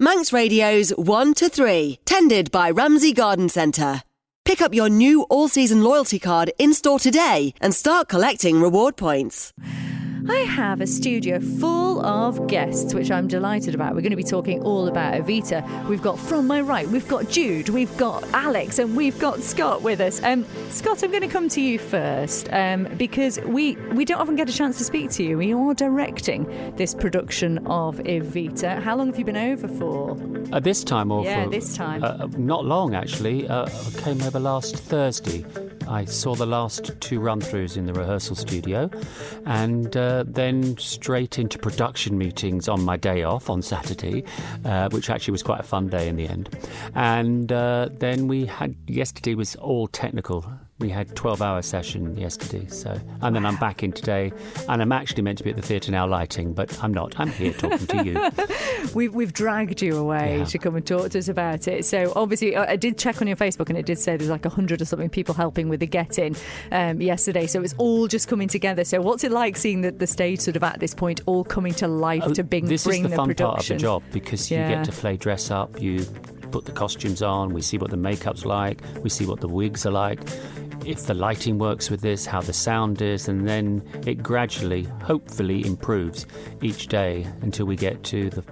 Manx Radio's 1 to 3, tended by Ramsey Garden Centre. Pick up your new all-season loyalty card in-store today and start collecting reward points. I have a studio full of guests, which I'm delighted about. We're going to be talking all about Evita. We've got, from my right, we've got Jude, we've got Alex, and we've got Scott with us. Scott, I'm going to come to you first because we don't often get a chance to speak to you. You are directing this production of Evita. How long have you been over for? This time or Yeah, for, this time. Not long, actually. I came over last Thursday. I saw the last 2 run-throughs in the rehearsal studio, and then straight into production meetings on my day off on Saturday, which actually was quite a fun day in the end. And then yesterday was all technical. We had a 12-hour session yesterday, and then I'm back in today, and I'm actually meant to be at the theatre now lighting, but I'm not. I'm here talking to you. We've dragged you away to come and talk to us about it. So obviously, I did check on your Facebook, and it did say there's like 100 or something people helping with the get-in yesterday. So it's all just coming together. So what's it like seeing the stage sort of at this point all coming to life to bring the production? This is the fun part of the job, because you get to play dress up, you put the costumes on, we see what the makeup's like, we see what the wigs are like, if the lighting works with this, how the sound is, and then it gradually, hopefully, improves each day until we get to the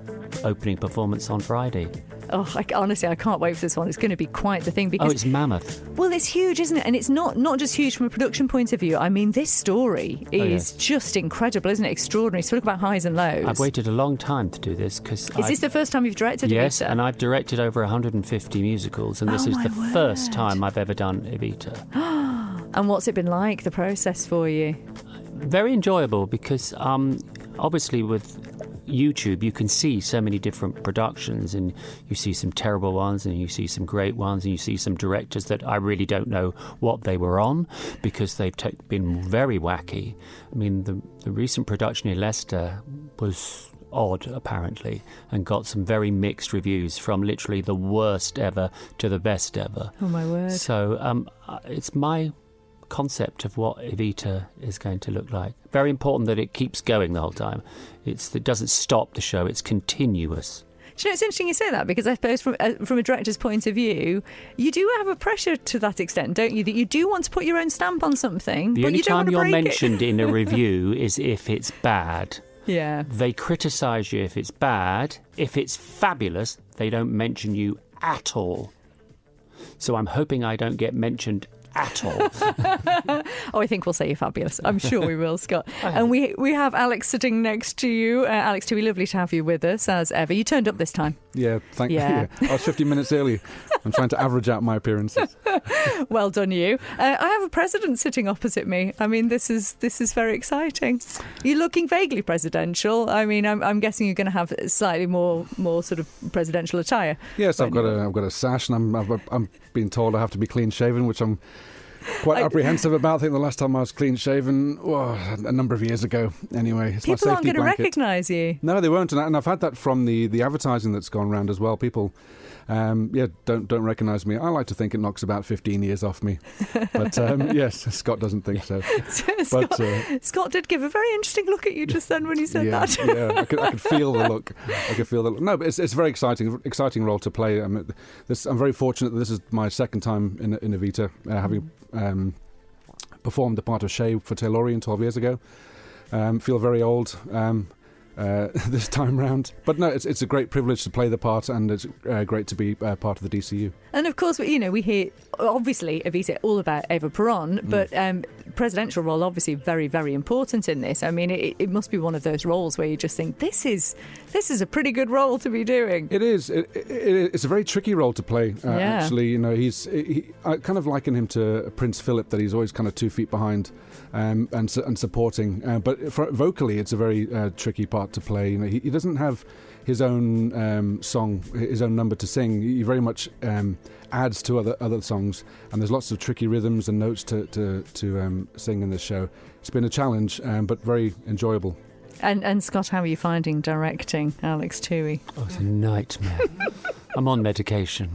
opening performance on Friday. Oh, honestly, I can't wait for this one. It's going to be quite the thing. Because, it's mammoth. Well, it's huge, isn't it? And it's not just huge from a production point of view. I mean, this story is just incredible, isn't it? Extraordinary. So talk about highs and lows. I've waited a long time to do this. Is this the first time you've directed Evita? Yes, and I've directed over 150 musicals, and this is the first time I've ever done Evita. And what's it been like, the process for you? Very enjoyable, because obviously with YouTube you can see so many different productions, and you see some terrible ones and you see some great ones, and you see some directors that I really don't know what they were on, because they've been very wacky. I mean, the recent production in Leicester was odd, apparently, and got some very mixed reviews, from literally the worst ever to the best ever. Oh my word. So it's my concept of what Evita is going to look like. Very important that it keeps going the whole time. It doesn't stop the show, it's continuous. Do you know, it's interesting you say that, because I suppose from a director's point of view, you do have a pressure to that extent, don't you? That you do want to put your own stamp on something, the but only you don't time want to you're break mentioned in a review is if it's bad. Yeah. They criticise you if it's bad. If it's fabulous, they don't mention you at all. So I'm hoping I don't get mentioned at all. Oh, I think we'll say you're fabulous. I'm sure we will, Scott. And we have Alex sitting next to you. Alex, Toohey, lovely to have you with us, as ever. You turned up this time. Yeah, thank you. Yeah. I was 15 minutes early. I'm trying to average out my appearances. Well done, you. I have a president sitting opposite me. I mean, this is very exciting. You're looking vaguely presidential. I mean, I'm guessing you're going to have slightly more sort of presidential attire. Yes, I've got a sash, and I'm being told I have to be clean shaven, which I'm quite apprehensive about. I think the last time I was clean shaven, a number of years ago. Anyway, it's people my aren't safety going to blanket. recognise you. No, they won't, and I've had that from the advertising that's gone around as well. People, don't recognise me. I like to think it knocks about 15 years off me, but yes, Scott doesn't think so. Scott did give a very interesting look at you just then when he said that. Yeah, I could feel the look. No, but it's a very exciting role to play. I'm very fortunate that this is my second time in Evita, having performed the part of Shay for Taylorian 12 years ago. Feel very old this time round, but no, it's a great privilege to play the part, and it's great to be part of the DCU. And of course, we hear obviously Evita all about Eva Peron, but presidential role obviously very, very important in this. I mean, it must be one of those roles where you just think this is a pretty good role to be doing. It is. It's a very tricky role to play. Actually, I kind of liken him to Prince Philip, that he's always kind of 2 feet behind and supporting. But vocally, it's a very tricky part to play. He doesn't have his own song, his own number to sing. He very much adds to other songs, and there's lots of tricky rhythms and notes to sing in this show. It's been a challenge, but very enjoyable. And Scott, how are you finding directing Alex Toohey? Oh, it's a nightmare. I'm on medication.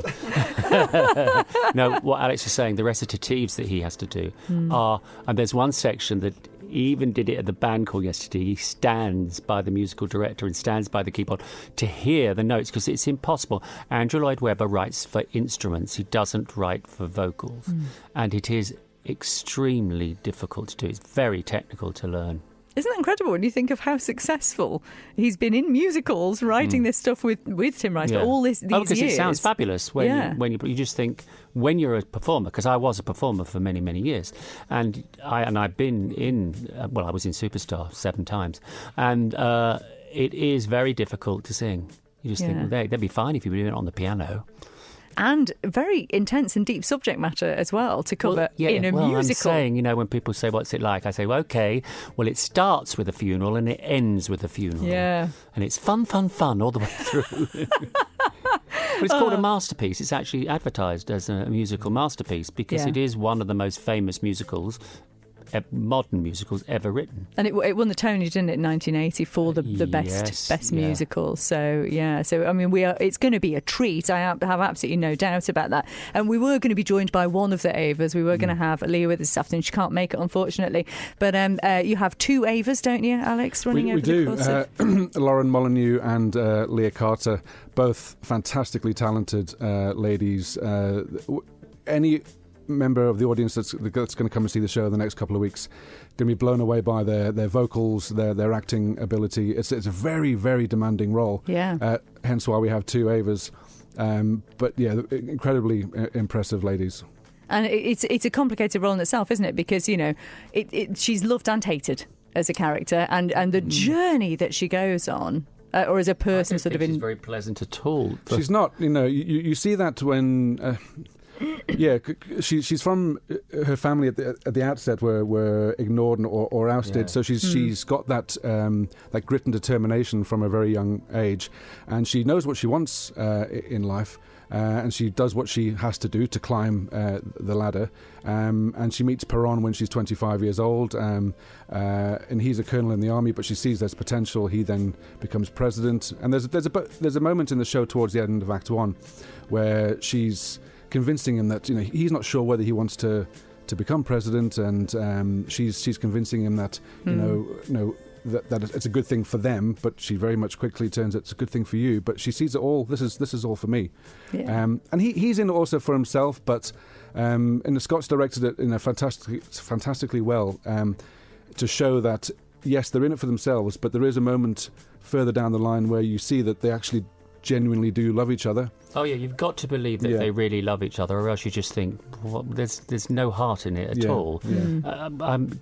No, what Alex is saying, the recitatives that he has to do are, and there's one section that He even did it at the band call yesterday. He stands by the musical director and stands by the keyboard to hear the notes, because it's impossible. Andrew Lloyd Webber writes for instruments. He doesn't write for vocals. And it is extremely difficult to do. It's very technical to learn. Isn't that incredible when you think of how successful he's been in musicals, writing this stuff with Tim Rice for all these because years? It sounds fabulous when you just think, when you're a performer, because I was a performer for many, many years, and I've been in, I was in Superstar 7 times, and it is very difficult to sing. You just think, well, they'd be fine if you were doing it on the piano. And very intense and deep subject matter as well to cover in a musical. I'm saying, when people say, what's it like? I say, well, OK, well, it starts with a funeral and it ends with a funeral. Yeah. And it's fun all the way through. But it's called a masterpiece. It's actually advertised as a musical masterpiece because it is one of the most famous musicals, modern musicals ever written. And it won the Tony, didn't it, in 1980 for the best musical. So I mean, it's going to be a treat. I have absolutely no doubt about that. And we were going to be joined by one of the Avas. We were going to have Leah with us this afternoon. She can't make it, unfortunately. But you have 2 Avas, don't you, Alex, running over the course of... Lauren Molyneux and Leah Carter, both fantastically talented ladies. Any member of the audience that's going to come and see the show in the next couple of weeks going to be blown away by their vocals, their acting ability. It's a very, very demanding role. Hence why we have 2 Avas. But incredibly impressive ladies. And it's a complicated role in itself, isn't it? Because she's loved and hated as a character, and the journey that she goes on. Or as a person, sort of in. She's very pleasant at all. She's not. You see that when. She's from her family at the outset were ignored or ousted, so she's got that grit and determination from a very young age, and she knows what she wants in life, and she does what she has to do to climb the ladder, and she meets Peron when she's 25 years old, and he's a colonel in the army, but she sees there's potential. He then becomes president, and there's a moment in the show towards the end of Act 1 where she's convincing him that he's not sure whether he wants to become president, and she's convincing him that that it's a good thing for them, but she very much quickly turns it's a good thing for you. But she sees it all. This is all for me. And he's in it also for himself, but Scott's directed it fantastically well to show that yes, they're in it for themselves, but there is a moment further down the line where you see that they actually genuinely do love each other. Oh yeah, you've got to believe that they really love each other, or else you just think, well, there's no heart in it at all.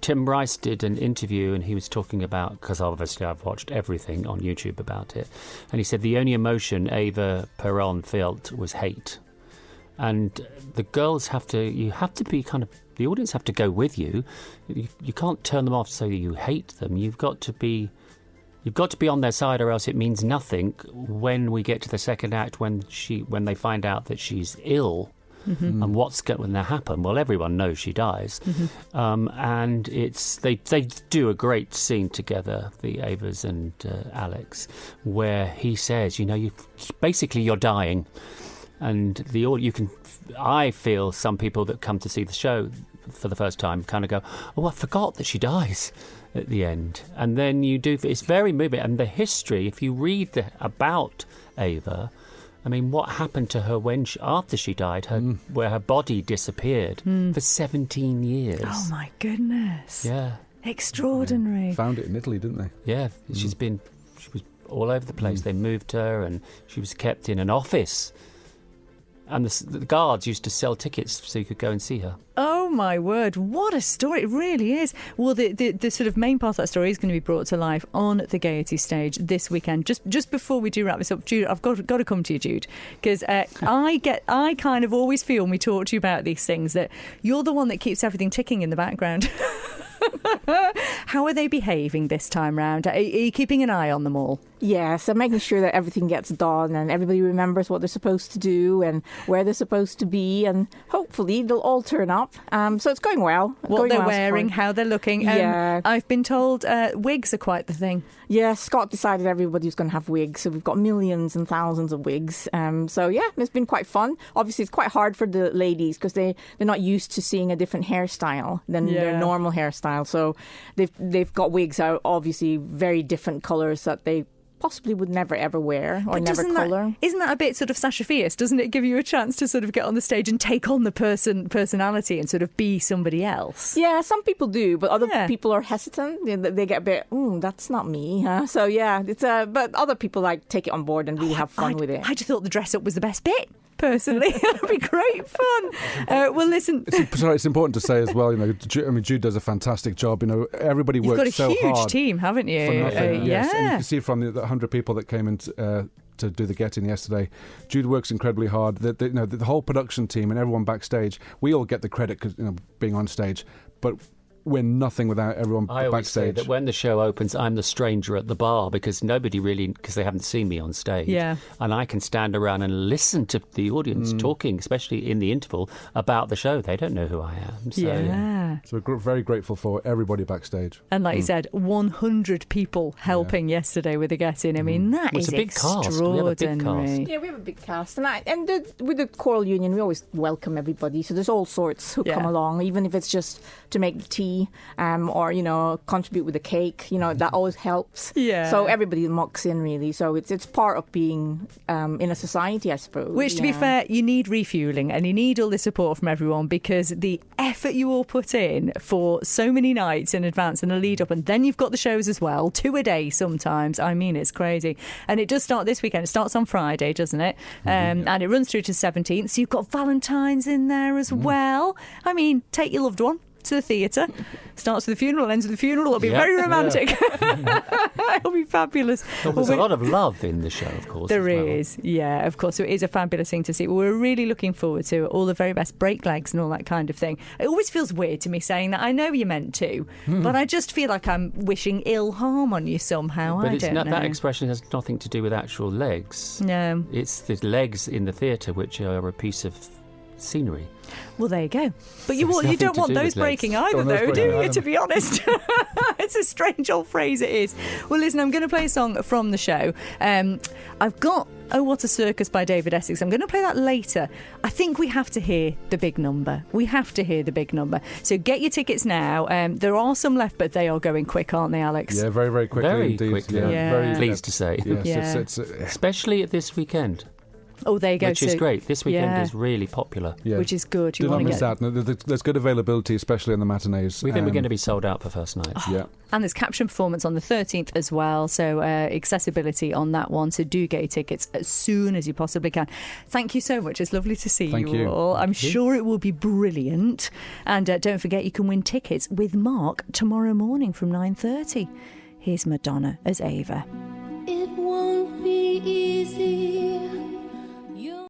Tim Rice did an interview and he was talking about, because obviously I've watched everything on YouTube about it, and he said the only emotion Eva Peron felt was hate. And the girls you have to be kind of, the audience have to go with you. You can't turn them off so that you hate them. You've got to be on their side, or else it means nothing when we get to the second act, when they find out that she's ill, and what's going to happen. Well, everyone knows she dies, and they do a great scene together, the Avas and Alex, where he says, you're dying, and I feel some people that come to see the show for the first time kind of go, oh, I forgot that she dies at the end. And then it's very moving. And the history, if you read about Ava, I mean, what happened to her after she died, where her body disappeared for 17 years. Oh my goodness. Yeah. Extraordinary. Found it in Italy, didn't they? Yeah. She was all over the place. They moved her and she was kept in an office. And the guards used to sell tickets so you could go and see her. Oh, my word. What a story. It really is. Well, the sort of main part of that story is going to be brought to life on the Gaiety stage this weekend. Just before we do wrap this up, Jude, I've got to come to you, Jude, because I kind of always feel when we talk to you about these things that you're the one that keeps everything ticking in the background. How are they behaving this time round? Are you keeping an eye on them all? Yeah, so making sure that everything gets done and everybody remembers what they're supposed to do and where they're supposed to be, and hopefully they'll all turn up. So it's going well. What they're wearing, how they're looking. Yeah. I've been told wigs are quite the thing. Yeah, Scott decided everybody's going to have wigs, so we've got millions and thousands of wigs. So yeah, it's been quite fun. Obviously, it's quite hard for the ladies because they're not used to seeing a different hairstyle than their normal hairstyle. So they've got wigs out, obviously very different colours that they possibly would never ever wear or never colour. Isn't that a bit sort of Sasha Fierce? Doesn't it give you a chance to sort of get on the stage and take on the personality and sort of be somebody else? Yeah, some people do, but other people are hesitant. They get a bit, that's not me. Huh? So yeah, it's but other people take it on board and really have fun with it. I just thought the dress up was the best bit. Personally, that'd be great fun. Well, listen. It's important to say as well. Jude does a fantastic job. Everybody works so hard. You've got a huge team, haven't you? For nothing. Yes, and you can see from the 100 people that came in to do the get-in yesterday, Jude works incredibly hard. The whole production team and everyone backstage, we all get the credit because being on stage, but we're nothing without everyone backstage. I always say that when the show opens, I'm the stranger at the bar because because they haven't seen me on stage. Yeah. And I can stand around and listen to the audience talking, especially in the interval, about the show. They don't know who I am. So, So we're very grateful for everybody backstage. And like you said, 100 people helping yesterday with the get-in. I mean, that is a big extraordinary. Cast. We have a big cast. Yeah, we have a big cast. And with the Choral Union, we always welcome everybody. So there's all sorts who come along, even if it's just to make the tea or contribute with a cake, that always helps. Yeah. So everybody mucks in really. So it's part of being in a society, I suppose. Which, to be fair, you need refuelling and you need all the support from everyone because the effort you all put in for so many nights in advance and a lead up, and then you've got the shows as well, 2 a day sometimes. I mean, it's crazy. And it does start this weekend. It starts on Friday, doesn't it? And it runs through to 17th. So you've got Valentine's in there as well. I mean, take your loved one to the theatre. Starts with the funeral, ends with the funeral. It'll be very romantic. It'll be fabulous. Well, there's a lot of love in the show, of course. There is, yeah, of course. So it is a fabulous thing to see. We're really looking forward to all the very best break legs and all that kind of thing. It always feels weird to me saying that. I know you're meant to, but I just feel like I'm wishing ill harm on you somehow. But I don't know. That expression has nothing to do with actual legs. No. It's the legs in the theatre which are a piece of scenery. Well, there you go. But you nothing don't to want do those with legs. breaking either, though, do you, to be honest? It's a strange old phrase, it is. Well, listen, I'm going to play a song from the show. I've got Oh What a Circus by David Essex. I'm going to play that later. I think we have to hear the big number. We have to hear the big number. So get your tickets now. There are some left, but they are going quick, aren't they, Alex? Yeah, very, very quickly Very indeed. quickly. Yeah. Very pleased to say. Yes, Yeah. Especially at this weekend. Oh, there you go. Which is great. This weekend is really popular. Yeah. Which is good. Do not miss out. There's good availability, especially on the matinees. We think we're going to be sold out for first night. Yeah. And there's caption performance on the 13th as well, so accessibility on that one. So do get your tickets as soon as you possibly can. Thank you so much. It's lovely to see you all. I'm sure it will be brilliant. And don't forget, you can win tickets with Mark tomorrow morning from 9:30. Here's Madonna as Ava. It won't be easy.